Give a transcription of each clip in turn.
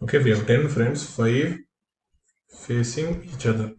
Okay, we have 10 friends, 5 facing each other.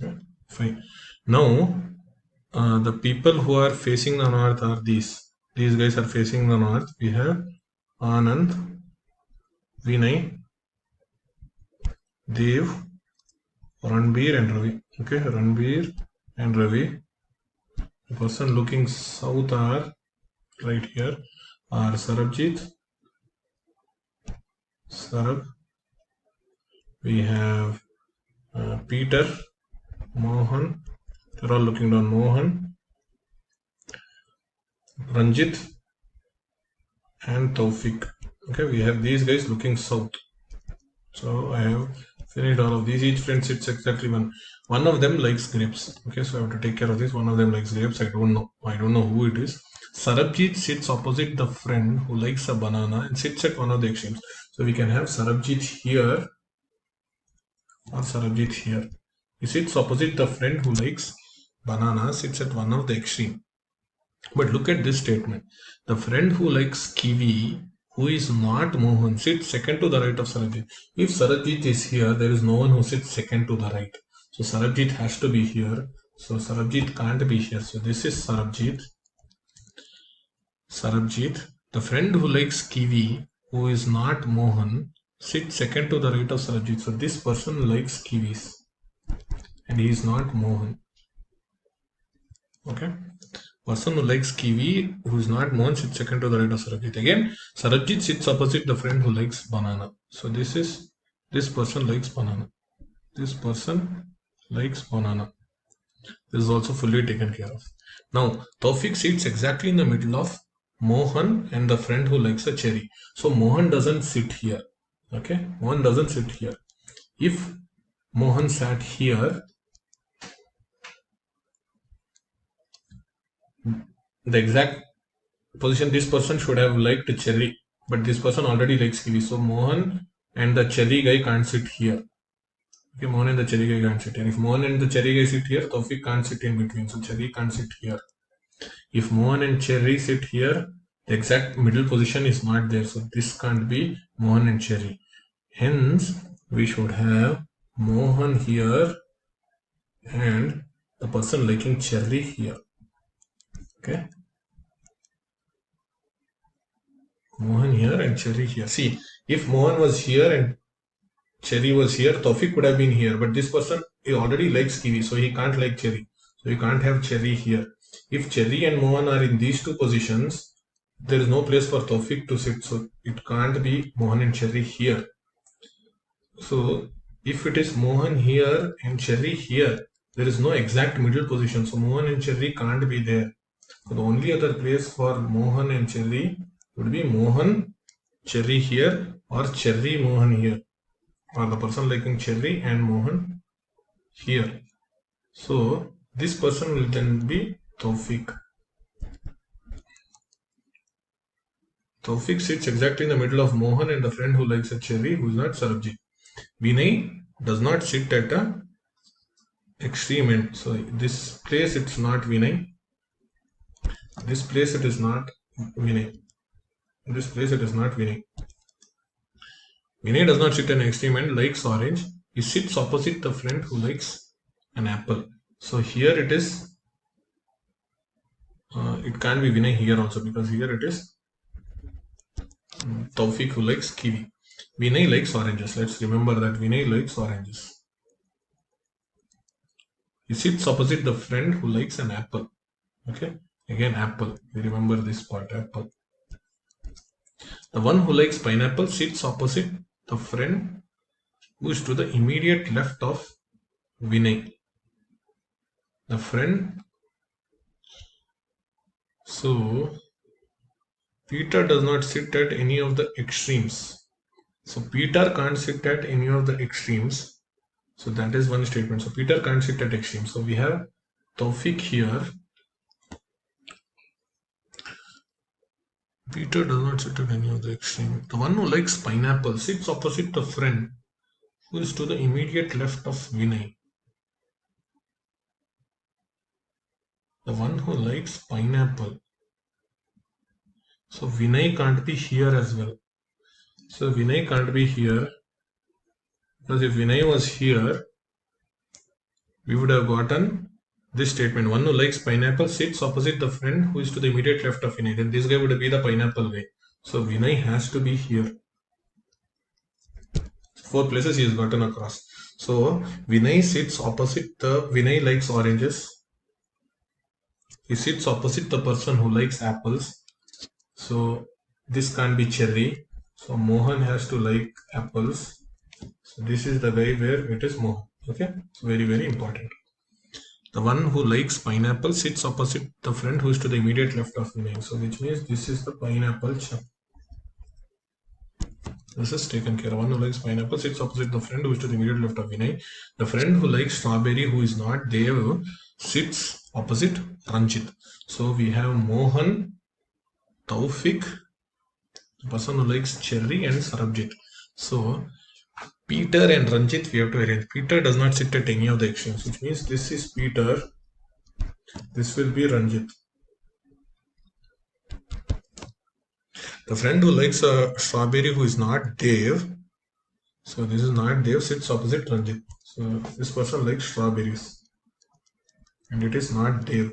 Yeah, fine. Now, the people who are facing the north are these. These guys are facing the north. We have Anand, Vinay, Dev, Ranbir and Ravi. Okay, Ranbir and Ravi. The person looking south are right here are Sarabjit, Sarab. We have Peter, Mohan. They're all looking down. Mohan, Ranjit, and Taufik. Okay, we have these guys looking south. So I have finished all of these. Each friend sits exactly one. One of them likes grapes. Okay, so I have to take care of this. One of them likes grapes. I don't know. I don't know who it is. Sarabjit sits opposite the friend who likes a banana and sits at one of the extremes. So we can have Sarabjit here or Sarabjit here. He sits opposite the friend who likes banana, sits at one of the extreme. But look at this statement. The friend who likes kiwi, who is not Mohan, sits second to the right of Sarabjit. If Sarabjit is here, there is no one who sits second to the right. So Sarabjit has to be here. So Sarabjit can't be here. So this is Sarabjit. Sarabjit. The friend who likes kiwi, who is not Mohan, sits second to the right of Sarabjit. So this person likes kiwis. And he is not Mohan. Okay. Person who likes kiwi, who is not Mohan, sits second to the right of Sarabjit. Again, Sarabjit sits opposite the friend who likes banana. So this person likes banana. This person likes banana. This is also fully taken care of. Now, Taufik sits exactly in the middle of Mohan and the friend who likes a cherry. So Mohan doesn't sit here. Okay, Mohan doesn't sit here. If Mohan sat here, the exact position this person should have liked cherry, but this person already likes kiwi. So Mohan and the cherry guy can't sit here. Okay, Mohan and the cherry guy can't sit here. If Mohan and the cherry guy sit here, Taufik can't sit in between. So cherry can't sit here. If Mohan and cherry sit here, the exact middle position is not there. So this can't be Mohan and cherry. Hence, we should have Mohan here and the person liking cherry here. Okay. Mohan here and cherry here. See, if Mohan was here and cherry was here, Taufik could have been here, but this person he already likes kiwi, so he can't like cherry. So you can't have cherry here. If cherry and Mohan are in these two positions, there is no place for Taufik to sit, so it can't be Mohan and cherry here. So if it is Mohan here and cherry here, there is no exact middle position, so Mohan and cherry can't be there. So the only other place for Mohan and cherry would be Mohan cherry here or cherry Mohan here, or the person liking cherry and Mohan here. So this person will then be Taufik. Taufik sits exactly in the middle of Mohan and the friend who likes a cherry, who is not Sarabjit. Vinay does not sit at a extreme end. So this place it's not Vinay. This place it is not Vinay. This place it is not Vinay. Vinay does not sit at an extreme end, likes orange. He sits opposite the friend who likes an apple. So here it is. It can't be Vinay here also because here it is Taufik who likes kiwi. Vinay likes oranges. Let's remember that Vinay likes oranges. He sits opposite the friend who likes an apple. Okay. Again, apple. We remember this part, apple. The one who likes pineapple sits opposite the friend who is to the immediate left of Vinay. The friend. So, Peter does not sit at any of the extremes. So, Peter can't sit at any of the extremes. So, that is one statement. So, Peter can't sit at extremes. So, we have Taufik here. Peter does not sit at any of the extreme. The one who likes pineapple sits opposite the friend who is to the immediate left of Vinay. The one who likes pineapple So Vinay can't be here as well. So Vinay can't be here, because if Vinay was here, we would have gotten this statement: one who likes pineapple sits opposite the friend who is to the immediate left of Vinay. Then this guy would be the pineapple guy. So Vinay has to be here. 4 places he has gotten across. So Vinay sits opposite the Vinay likes oranges. He sits opposite the person who likes apples. So this can't be cherry. So Mohan has to like apples. So this is the guy where it is Mohan. Okay, so very, very important. The one who likes pineapple sits opposite the friend who is to the immediate left of Vinay. So which means this is the pineapple chap. This is taken care of. One who likes pineapple sits opposite the friend who is to the immediate left of Vinay. The friend who likes strawberry, who is not Dev, sits opposite Ranjit. So we have Mohan, Taufik, the person who likes cherry, and Sarabjit. So Peter and Ranjit we have to arrange. Peter does not sit at any of the extremes, which means this is Peter, this will be Ranjit. The friend who likes a strawberry, who is not Dev, so this is not Dev, sits opposite Ranjit. So this person likes strawberries, and it is not Dev.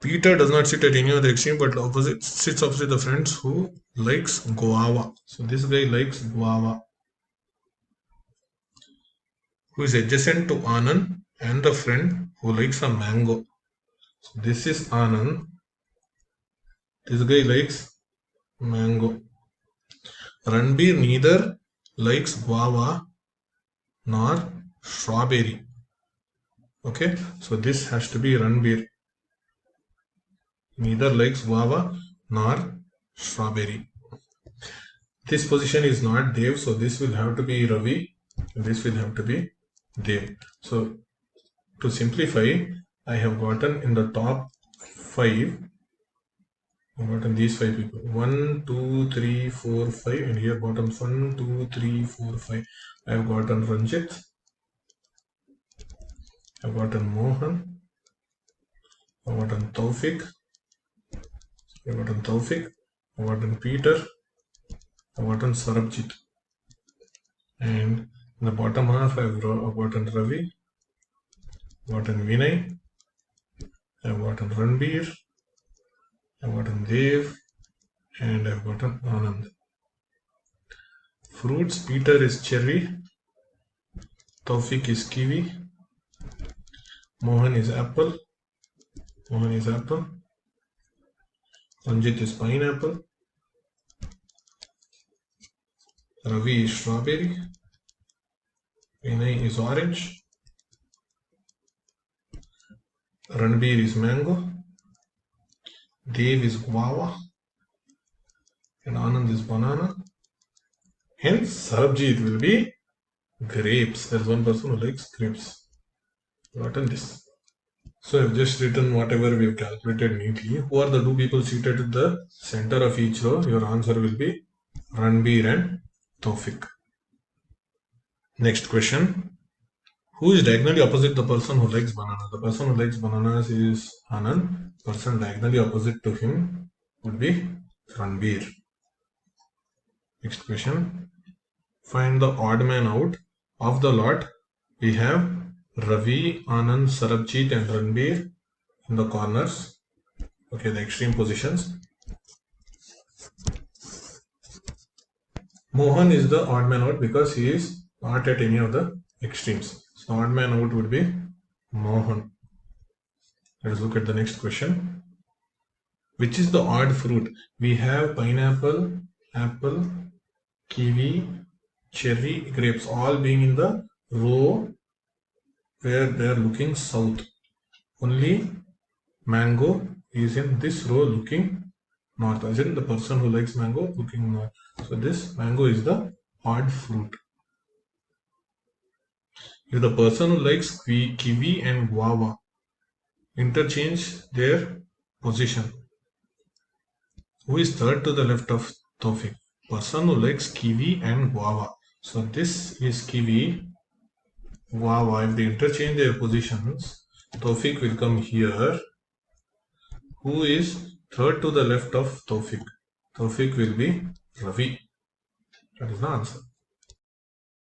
Peter does not sit at any other extreme, but sits opposite the friends who likes guava. So this guy likes guava, who is adjacent to Anand, and the friend who likes a mango. So this is Anand. This guy likes mango. Ranbir neither likes guava nor strawberry. Okay, so this has to be Ranbir. Neither likes guava nor strawberry. This position is not Dev, so this will have to be Ravi. This will have to be Dev. So to simplify, I have gotten in the top 5. I've gotten these 5 people. 1, 2, 3, 4, 5, and here bottom 1, 2, 3, 4, 5. I have gotten Ranjit. I've gotten Mohan. I've gotten Taufik. I've gotten Taufik. I've gotten Peter. I've gotten Sarabjit. And in the bottom half, I've gotten Ravi. I've gotten Vinay. I've gotten Ranbir. I've gotten Dev. And I've gotten Anand. Fruits: Peter is cherry. Taufik is kiwi. Mohan is apple. Mohan is apple. Ranjit is pineapple. Ravi is strawberry. Vinay is orange. Ranbir is mango. Dev is guava. And Anand is banana. Hence, Sarabjit will be grapes. There's one person who likes grapes. Gotten this. So I've just written whatever we've calculated neatly. Who are the 2 people seated at the center of each row? Your answer will be Ranbir and Taufik. Next question. Who is diagonally opposite the person who likes banana? The person who likes bananas is Anand. Person diagonally opposite to him would be Ranbir. Next question. Find the odd man out. Of the lot, we have Ravi, Anand, Sarabjit, and Ranbir in the corners. Okay, the extreme positions. Mohan is the odd man out because he is not at any of the extremes. So odd man out would be Mohan. Let us look at the next question. Which is the odd fruit? We have pineapple, apple, kiwi, cherry, grapes, all being in the row where they are looking south. Only mango is in this row looking north, as in the person who likes mango looking north. So this mango is the odd fruit. If the person who likes kiwi and guava interchange their position, who is third to the left of Taufik? Person who likes kiwi and guava. So this is kiwi, guava. If they interchange their positions, Taufik will come here Who is third to the left of Tawfiq? Tawfiq will be Ravi. That is the answer.